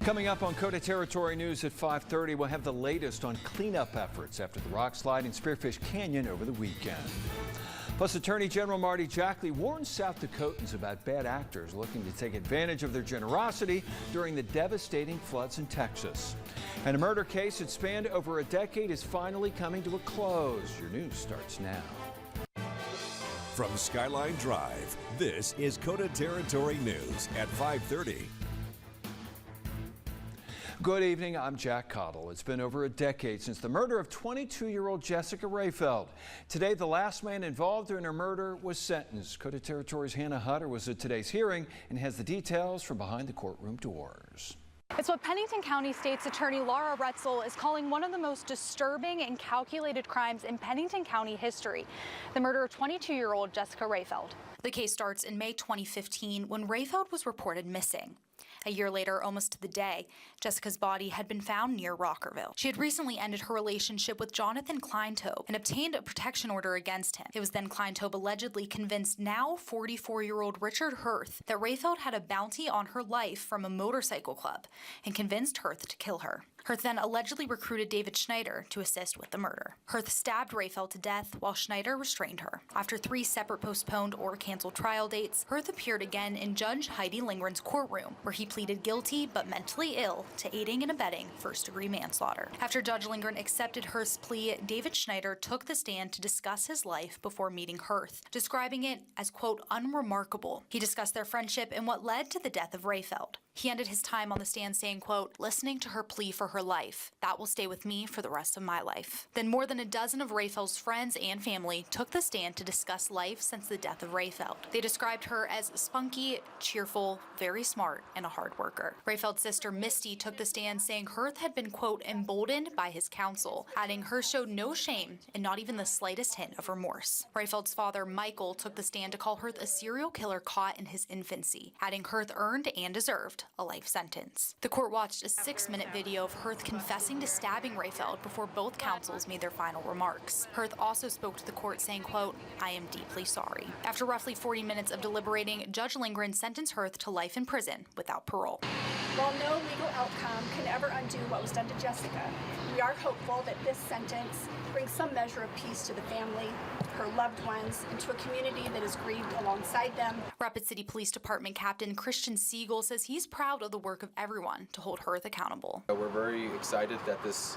Coming up on KOTA Territory News at 5:30, we'll have the latest on cleanup efforts after the rock slide in Spearfish Canyon over the weekend. Plus, Attorney General Marty Jackley warns South Dakotans about bad actors looking to take advantage of their generosity during the devastating floods in Texas. And a murder case that spanned over a decade is finally coming to a close. Your news starts now. From Skyline Drive, this is KOTA Territory News at 5:30. Good evening, I'm Jack Cottle. It's been over a decade since the murder of 22-year-old Jessica Rayfeld. Today, the last man involved in her murder was sentenced. KOTA Territory's Hannah Hutter was at today's hearing and has the details from behind the courtroom doors. It's what Pennington County State's Attorney Laura Retzel is calling one of the most disturbing and calculated crimes in Pennington County history, the murder of 22-year-old Jessica Rayfeld. The case starts in May 2015 when Rayfeld was reported missing. A year later, almost to the day, Jessica's body had been found near Rockerville. She had recently ended her relationship with Jonathan Kleintobe and obtained a protection order against him. It was then Kleintobe allegedly convinced now 44-year-old Richard Hirth that Rayfeld had a bounty on her life from a motorcycle club and convinced Hirth to kill her. Hirth then allegedly recruited David Schneider to assist with the murder. Hirth stabbed Rayfeld to death while Schneider restrained her. After 3 separate postponed or canceled trial dates, Hirth appeared again in Judge Heidi Lindgren's courtroom, where he pleaded guilty but mentally ill to aiding and abetting first-degree manslaughter. After Judge Lindgren accepted Hirth's plea, David Schneider took the stand to discuss his life before meeting Hirth, describing it as, quote, unremarkable. He discussed their friendship and what led to the death of Rayfeld. He ended his time on the stand saying, quote, listening to her plea for her life. That will stay with me for the rest of my life. Then more than a dozen of Rayfeld's friends and family took the stand to discuss life since the death of Rayfeld. They described her as spunky, cheerful, very smart, and a hard worker. Rayfeld's sister Misty took the stand saying Hirth had been, quote, emboldened by his counsel, adding Hirth showed no shame and not even the slightest hint of remorse. Rayfeld's father, Michael, took the stand to call Hirth a serial killer caught in his infancy, adding Hirth earned and deserved a life sentence. The court watched a 6-minute video of Hirth confessing to stabbing Rayfeld before both counsels made their final remarks. Hirth also spoke to the court saying, quote, I am deeply sorry. After roughly 40 minutes of deliberating, Judge Lindgren sentenced Hirth to life in prison without parole. While no legal outcome can ever undo what was done to Jessica, we are hopeful that this sentence brings some measure of peace to the family, her loved ones, and to a community that is grieved alongside them. Rapid City Police Department Captain Christian Siegel says he's proud of the work of everyone to hold Hirth accountable. We're very excited that this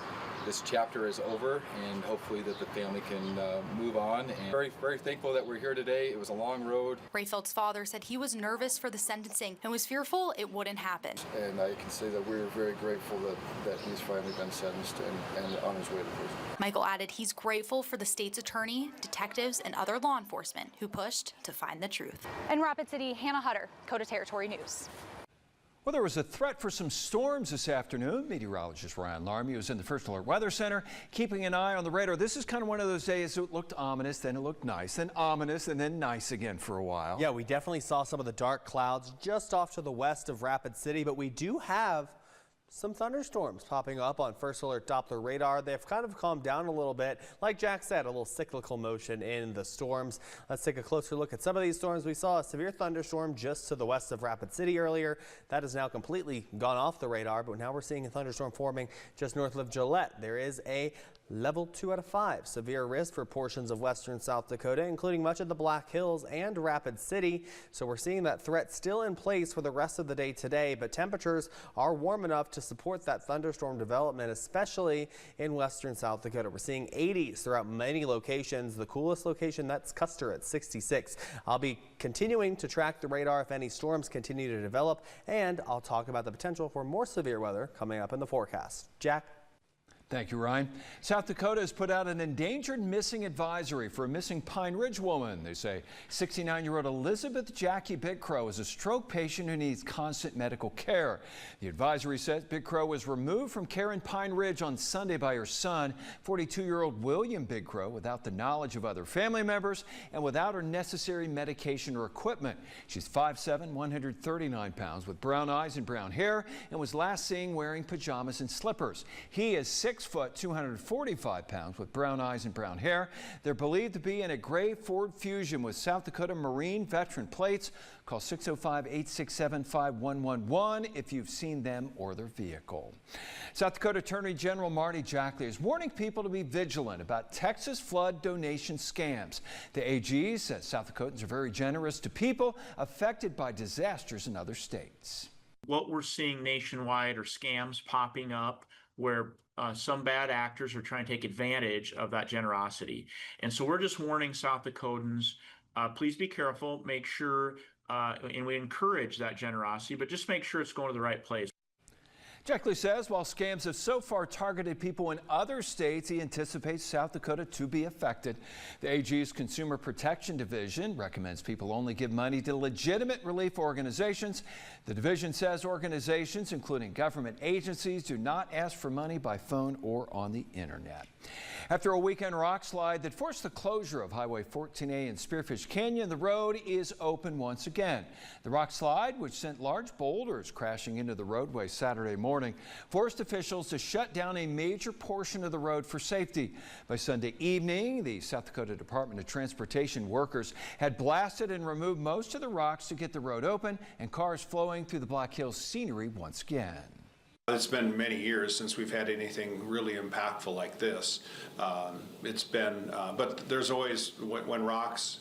chapter is over, and hopefully that the family can move on. And very thankful that we're here today. It was a long road. Rayfeld's father said he was nervous for the sentencing and was fearful it wouldn't happen. And I can say that we're very grateful that he's finally been sentenced and on his way to prison. Michael added he's grateful for the state's attorney, detectives, and other law enforcement who pushed to find the truth. In Rapid City, Hannah Hutter, KOTA Territory News. Well, there was a threat for some storms this afternoon. Meteorologist Ryan Larmy was in the First Alert Weather Center, keeping an eye on the radar. This is kind of one of those days that looked ominous, then it looked nice, then ominous, and then nice again for a while. Yeah, we definitely saw some of the dark clouds just off to the west of Rapid City, but we do have some thunderstorms popping up on First Alert Doppler radar. They've kind of calmed down a little bit. Like Jack said, a little cyclical motion in the storms. Let's take a closer look at some of these storms. We saw a severe thunderstorm just to the west of Rapid City earlier. That has now completely gone off the radar, but now we're seeing a thunderstorm forming just north of Gillette. There is a level 2 out of 5 severe risk for portions of western South Dakota, including much of the Black Hills and Rapid City. So we're seeing that threat still in place for the rest of the day today, but temperatures are warm enough to support that thunderstorm development, especially in western South Dakota. We're seeing 80s throughout many locations. The coolest location, that's Custer at 66. I'll be continuing to track the radar if any storms continue to develop, and I'll talk about the potential for more severe weather coming up in the forecast. Jack? Thank you, Ryan. South Dakota has put out an endangered missing advisory for a missing Pine Ridge woman. They say 69-year-old Elizabeth Jackie Big Crow is a stroke patient who needs constant medical care. The advisory says Big Crow was removed from care in Pine Ridge on Sunday by her son, 42-year-old William Big Crow, without the knowledge of other family members and without her necessary medication or equipment. She's 5'7", 139 pounds, with brown eyes and brown hair, and was last seen wearing pajamas and slippers. He is 6 6 foot, 245 pounds with brown eyes and brown hair. They're believed to be in a gray Ford Fusion with South Dakota Marine veteran plates. Call 605-867-5111 if you've seen them or their vehicle. South Dakota Attorney General Marty Jackley is warning people to be vigilant about Texas flood donation scams. The AG says South Dakotans are very generous to people affected by disasters in other states. What we're seeing nationwide are scams popping up where some bad actors are trying to take advantage of that generosity. And so we're just warning South Dakotans, please be careful, make sure, and we encourage that generosity, but just make sure it's going to the right place. Jackley says while scams have so far targeted people in other states, he anticipates South Dakota to be affected. The AG's Consumer Protection Division recommends people only give money to legitimate relief organizations. The division says organizations, including government agencies, do not ask for money by phone or on the internet. After a weekend rock slide that forced the closure of Highway 14A in Spearfish Canyon, the road is open once again. The rock slide, which sent large boulders crashing into the roadway Saturday morning, forced officials to shut down a major portion of the road for safety. By Sunday evening, the South Dakota Department of Transportation workers had blasted and removed most of the rocks to get the road open and cars flowing through the Black Hills scenery once again. It's been many years since we've had anything really impactful like this. But there's always, when rocks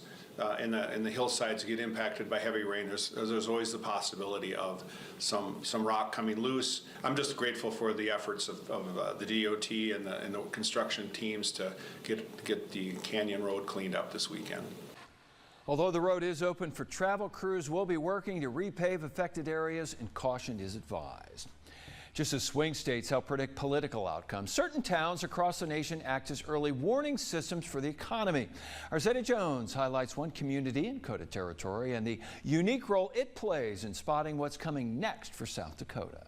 in the hillsides get impacted by heavy rain, there's always the possibility of some rock coming loose. I'm just grateful for the efforts of the DOT and the construction teams to get the Canyon Road cleaned up this weekend. Although the road is open for travel, crews will be working to repave affected areas and caution is advised. Just as swing states help predict political outcomes, certain towns across the nation act as early warning systems for the economy. Our Zeta Jones highlights one community in KOTA territory and the unique role it plays in spotting what's coming next for South Dakota.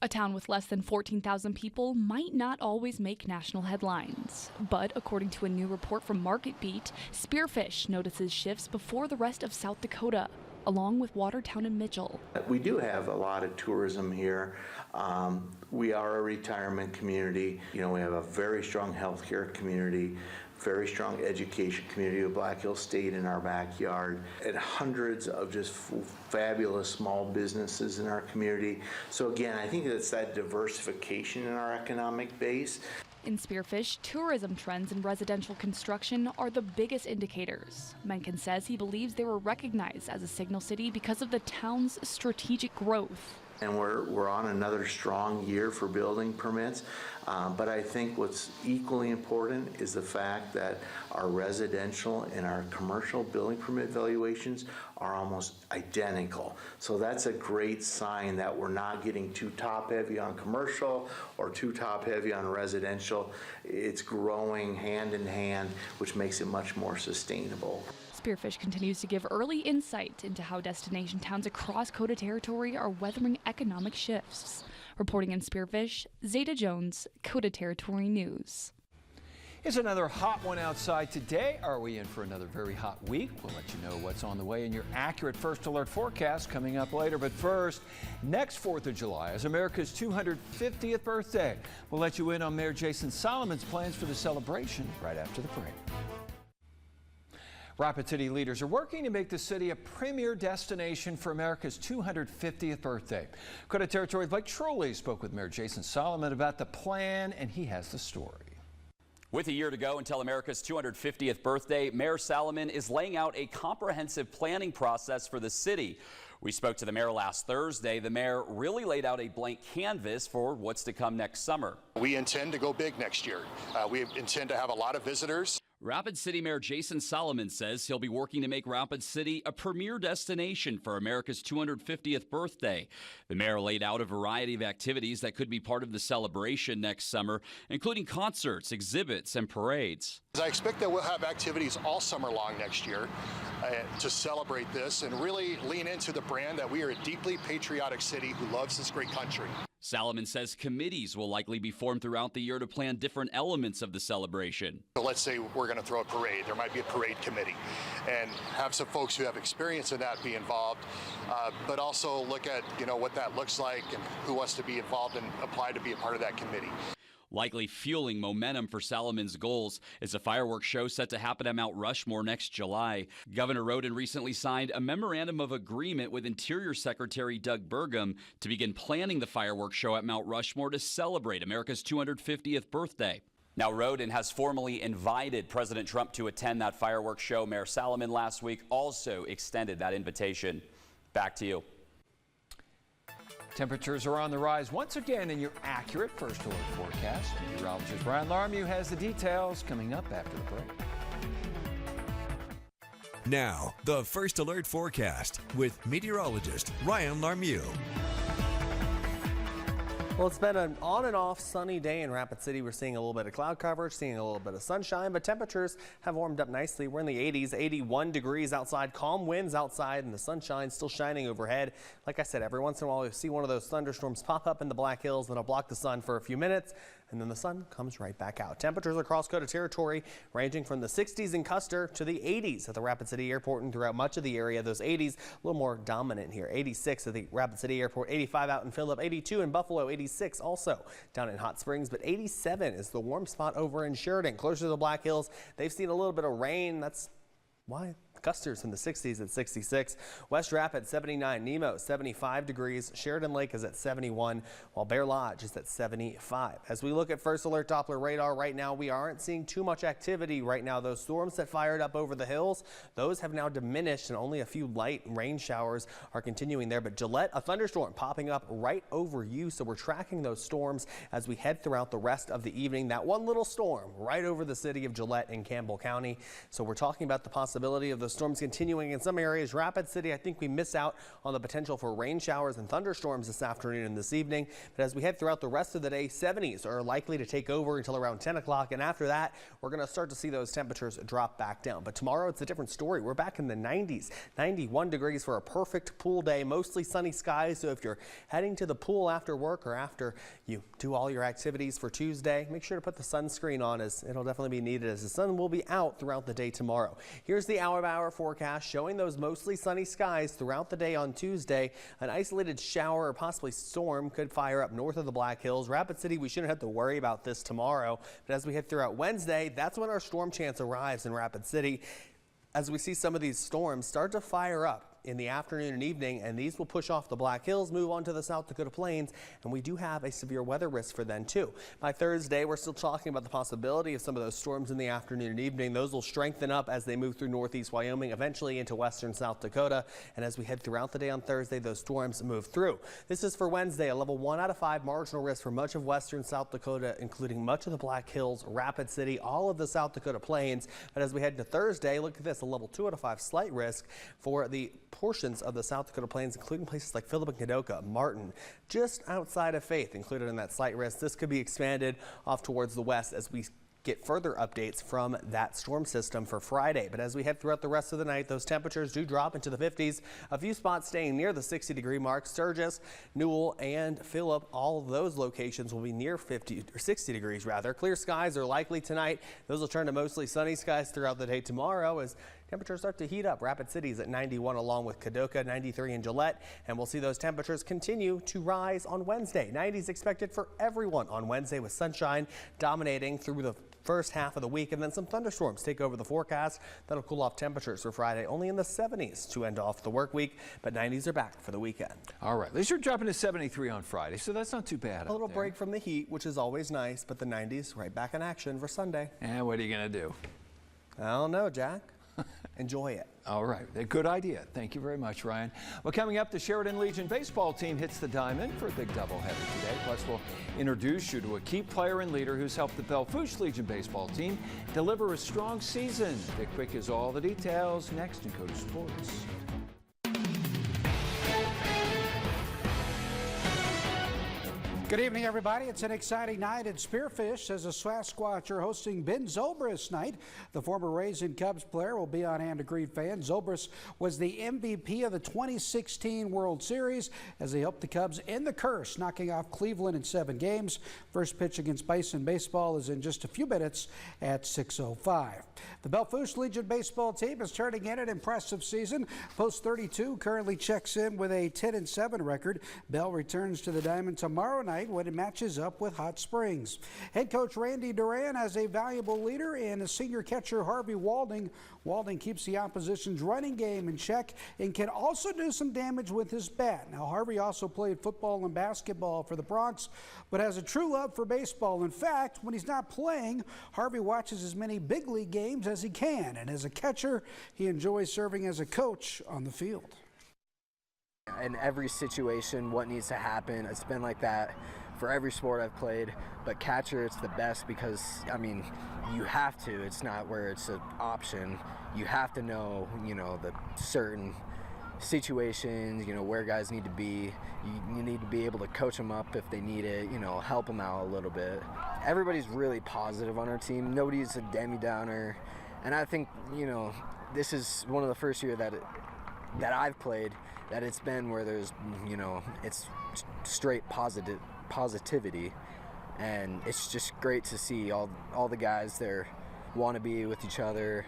A town with less than 14,000 people might not always make national headlines. But according to a new report from Market Beat, Spearfish notices shifts before the rest of South Dakota, along with Watertown and Mitchell. We do have a lot of tourism here. We are a retirement community. You know, we have a very strong healthcare community, very strong education community with Black Hills State in our backyard, and hundreds of just fabulous small businesses in our community. So again, I think it's that diversification in our economic base. In Spearfish, tourism trends in residential construction are the biggest indicators. Mencken says he believes they were recognized as a signal city because of the town's strategic growth. And we're on another strong year for building permits. But I think what's equally important is the fact that our residential and our commercial building permit valuations are almost identical. So that's a great sign that we're not getting too top heavy on commercial or too top heavy on residential. It's growing hand in hand, which makes it much more sustainable. Spearfish continues to give early insight into how destination towns across KOTA territory are weathering economic shifts. Reporting in Spearfish, Zeta Jones, KOTA Territory News. It's another hot one outside today. Are we in for another very hot week? We'll let you know what's on the way in your accurate First Alert forecast coming up later. But first, next 4th of July is America's 250th birthday. We'll let you in on Mayor Jason Solomon's plans for the celebration right after the break. Rapid City leaders are working to make the city a premier destination for America's 250th birthday. KOTA Territory Blake Trolley spoke with Mayor Jason Solomon about the plan, and he has the story. With a year to go until America's 250th birthday, Mayor Solomon is laying out a comprehensive planning process for the city. We spoke to the mayor last Thursday. The mayor really laid out a blank canvas for what's to come next summer. We intend to go big next year. We intend to have a lot of visitors. Rapid City Mayor Jason Solomon says he'll be working to make Rapid City a premier destination for America's 250th birthday. The mayor laid out a variety of activities that could be part of the celebration next summer, including concerts, exhibits, and parades. I expect that we'll have activities all summer long next year to celebrate this and really lean into the brand that we are a deeply patriotic city who loves this great country. Solomon says committees will likely be formed throughout the year to plan different elements of the celebration. So let's say we're going to throw a parade. There might be a parade committee and have some folks who have experience in that be involved, but also look at what that looks like and who wants to be involved and apply to be a part of that committee. likely fueling momentum for Salomon's goals. It's a fireworks show set to happen at Mount Rushmore next July. Governor Roden recently signed a memorandum of agreement with Interior Secretary Doug Burgum to begin planning the fireworks show at Mount Rushmore to celebrate America's 250th birthday. Now, Roden has formally invited President Trump to attend that fireworks show. Mayor Salomon last week also extended that invitation. Back to you. Temperatures are on the rise once again in your accurate First Alert forecast. Meteorologist Ryan Larmew has the details coming up after the break. Now, the First Alert forecast with meteorologist Ryan Larmew. Well, it's been an on and off sunny day in Rapid City. We're seeing a little bit of cloud coverage, seeing a little bit of sunshine, but temperatures have warmed up nicely. We're in the 80s, 81 degrees outside, calm winds outside, and the sunshine still shining overhead. Like I said, every once in a while you see one of those thunderstorms pop up in the Black Hills that'll block the sun for a few minutes, and then the sun comes right back out. Temperatures across KOTA territory ranging from the 60s in Custer to the 80s at the Rapid City Airport and throughout much of the area. Those 80s a little more dominant here. 86 at the Rapid City Airport, 85 out in Phillip, 82 in Buffalo, 86 also down in Hot Springs, but 87 is the warm spot over in Sheridan. Closer to the Black Hills, they've seen a little bit of rain. That's why Custer's in the 60s at 66. West Rapid 79, Nemo 75 degrees. Sheridan Lake is at 71, while Bear Lodge is at 75. As we look at First Alert Doppler radar right now, we aren't seeing too much activity right now. Those storms that fired up over the hills, those have now diminished and only a few light rain showers are continuing there. But Gillette, a thunderstorm popping up right over you. So we're tracking those storms as we head throughout the rest of the evening. That one little storm right over the city of Gillette in Campbell County. So we're talking about the possibility of the storms continuing in some areas. Rapid City, I think we miss out on the potential for rain showers and thunderstorms this afternoon and this evening. But as we head throughout the rest of the day, 70s are likely to take over until around 10 o'clock. And after that, we're going to start to see those temperatures drop back down. But tomorrow, it's a different story. We're back in the 90s, 91 degrees for a perfect pool day, mostly sunny skies. So if you're heading to the pool after work or after you do all your activities for Tuesday, make sure to put the sunscreen on, as it'll definitely be needed as the sun will be out throughout the day tomorrow. Here's the hour-by-hour forecast showing those mostly sunny skies throughout the day on Tuesday. An isolated shower or possibly storm could fire up north of the Black Hills. Rapid City, we shouldn't have to worry about this tomorrow, but as we head throughout Wednesday, that's when our storm chance arrives in Rapid City. As we see some of these storms start to fire up in the afternoon and evening, and these will push off the Black Hills, move on to the South Dakota Plains, and we do have a severe weather risk for them too. By Thursday, we're still talking about the possibility of some of those storms in the afternoon and evening. Those will strengthen up as they move through northeast Wyoming, eventually into western South Dakota. And as we head throughout the day on Thursday, those storms move through. This is for Wednesday, a level 1 out of 5 marginal risk for much of western South Dakota, including much of the Black Hills, Rapid City, all of the South Dakota Plains. But as we head to Thursday, look at this, a level 2 out of 5 slight risk for the portions of the South Dakota Plains, including places like Phillip and Kadoka, Martin, just outside of Faith, included in that slight risk. This could be expanded off towards the west as we get further updates from that storm system for Friday. But as we head throughout the rest of the night, those temperatures do drop into the 50s. A few spots staying near the 60-degree mark. Sturgis, Newell, and Phillip, all of those locations will be near 50 or 60 degrees rather. Clear skies are likely tonight. Those will turn to mostly sunny skies throughout the day tomorrow as temperatures start to heat up. Rapid City's at 91 along with Kadoka, 93 in Gillette, and we'll see those temperatures continue to rise on Wednesday. 90s expected for everyone on Wednesday with sunshine dominating through the first half of the week, and then some thunderstorms take over the forecast. That'll cool off temperatures for Friday, only in the 70s to end off the work week, but 90s are back for the weekend. All right, at least you're dropping to 73 on Friday, so that's not too bad. A little break from the heat, which is always nice, but the 90s right back in action for Sunday. And what are you going to do? I don't know, Jack. Enjoy it. All right. A good idea. Thank you very much, Ryan. Well, coming up, the Sheridan Legion baseball team hits the diamond for a big doubleheader today. Plus, we'll introduce you to a key player and leader who's helped the Belfouche Legion baseball team deliver a strong season. Dick Quick has all the details next in KOTA Sports. Good evening, everybody. It's an exciting night at Spearfish as the Sasquatch are hosting Ben Zobrist night. The former Rays and Cubs player will be on hand to greet fans. Zobrist was the MVP of the 2016 World Series as he helped the Cubs end the curse, knocking off Cleveland in 7 games. First pitch against Bison baseball is in just a few minutes at 6:05. The Belfouche Legion baseball team is turning in an impressive season. Post 32 currently checks in with a 10-7 record. Bell returns to the diamond tomorrow night night when it matches up with Hot Springs. Head coach Randy Duran has a valuable leader in senior catcher Harvey Walding. Walding keeps the opposition's running game in check and can also do some damage with his bat. Now, Harvey also played football and basketball for the Bronx, but has a true love for baseball. In fact, when he's not playing, Harvey watches as many big league games as he can. And as a catcher, he enjoys serving as a coach on the field. In every situation, what needs to happen, it's been like that for every sport I've played, but catcher, it's the best because, I mean, you have to. It's not where it's an option. You have to know, the certain situations, where guys need to be. You need to be able to coach them up if they need it, help them out a little bit. Everybody's really positive on our team. Nobody's a Debbie-Downer. And I think, this is one of the first years that I've played that it's been where there's, it's straight positivity. And it's just great to see all the guys there want to be with each other.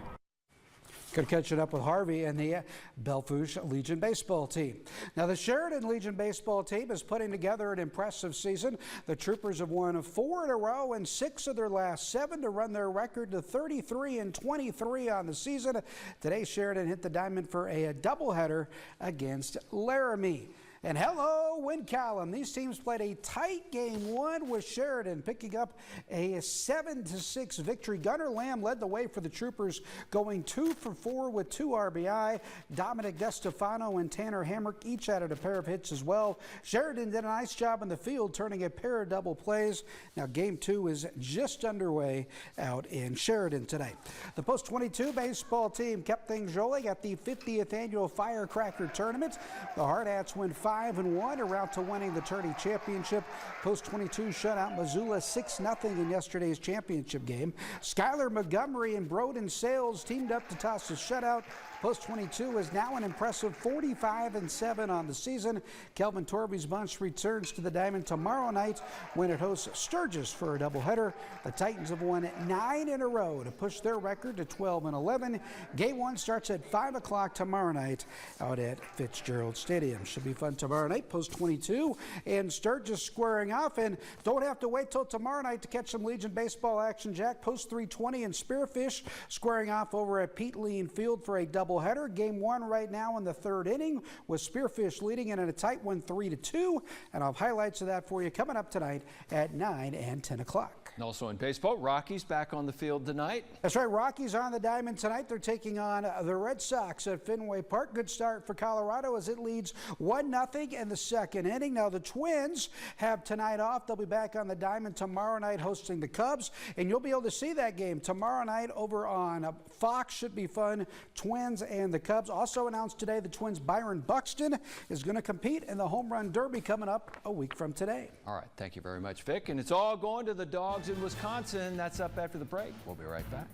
Good catching up with Harvey and the Bellevue Legion baseball team. Now, the Sheridan Legion baseball team is putting together an impressive season. The Troopers have won 4 in a row and 6 of their last 7 to run their record to 33-23 on the season. Today, Sheridan hit the diamond for a doubleheader against Laramie. And hello, Wincallum. These teams played a tight game 1 with Sheridan picking up a 7-6 victory. Gunnar Lamb led the way for the Troopers, going 2 for 4 with 2 RBI. Dominic DeStefano and Tanner Hamrick each added a pair of hits as well. Sheridan did a nice job in the field, turning a pair of double plays. Now, game 2 is just underway out in Sheridan today. The Post 22 baseball team kept things rolling at the 50th annual Firecracker Tournament. The Hard Hats win 5-1, a route to winning the tourney championship. Post 22 shut out Missoula 6-0 in yesterday's championship game. Skylar Montgomery and Broden Sales teamed up to toss the shutout. Post 22 is now an impressive 45-7 on the season. Kelvin Torby's bunch returns to the diamond tomorrow night when it hosts Sturgis for a doubleheader. The Titans have won 9 in a row to push their record to 12-11. Game 1 starts at 5 o'clock tomorrow night out at Fitzgerald Stadium. Should be fun tomorrow night. Post 22 and Sturgis squaring off, and don't have to wait till tomorrow night to catch some Legion baseball action, Jack. Post 320 and Spearfish squaring off over at Pete Lean Field for a doubleheader. Game 1 right now in the 3rd inning with Spearfish leading in a tight one 3-2. And I'll have highlights of that for you coming up tonight at 9 and 10 o'clock. And also in baseball, Rockies back on the field tonight. That's right, Rockies on the diamond tonight. They're taking on the Red Sox at Fenway Park. Good start for Colorado as it leads 1-0 in the 2nd inning. Now the Twins have tonight off. They'll be back on the diamond tomorrow night hosting the Cubs. And you'll be able to see that game tomorrow night over on Fox. Should be fun. Twins and the Cubs. Also announced today the Twins' Byron Buxton is going to compete in the Home Run Derby coming up a week from today. All right, thank you very much, Vic. And it's all going to the Dogs in Wisconsin. That's up after the break. We'll be right back.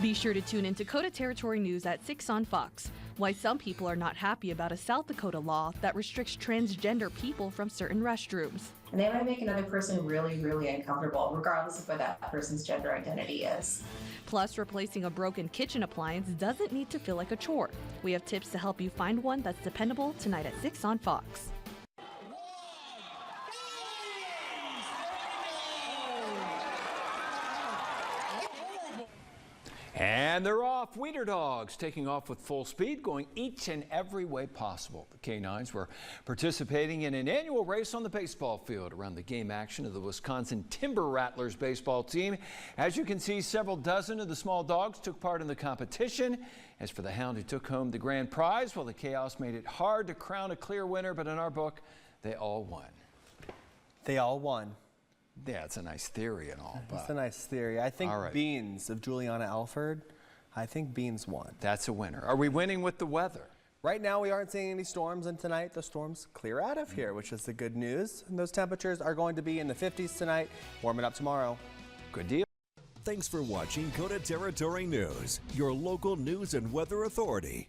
Be sure to tune in to KOTA Territory News at 6 on Fox. Why some people are not happy about a South Dakota law that restricts transgender people from certain restrooms. And they might make another person really, really uncomfortable, regardless of what that person's gender identity is. Plus, replacing a broken kitchen appliance doesn't need to feel like a chore. We have tips to help you find one that's dependable tonight at 6 on Fox. And they're off. Wiener Dogs taking off with full speed, going each and every way possible. The Canines were participating in an annual race on the baseball field around the game action of the Wisconsin Timber Rattlers baseball team. As you can see, several dozen of the small dogs took part in the competition. As for the hound who took home the grand prize, well, the chaos made it hard to crown a clear winner, but in our book, they all won. They all won. Yeah, it's a nice theory and all. It's a nice theory. I think Beans of Juliana Alford, I think Beans won. That's a winner. Are we winning with the weather? Right now, we aren't seeing any storms, and tonight the storms clear out of here, which is the good news. And those temperatures are going to be in the 50s tonight, warming up tomorrow. Good deal. Thanks for watching KOTA Territory News, your local news and weather authority.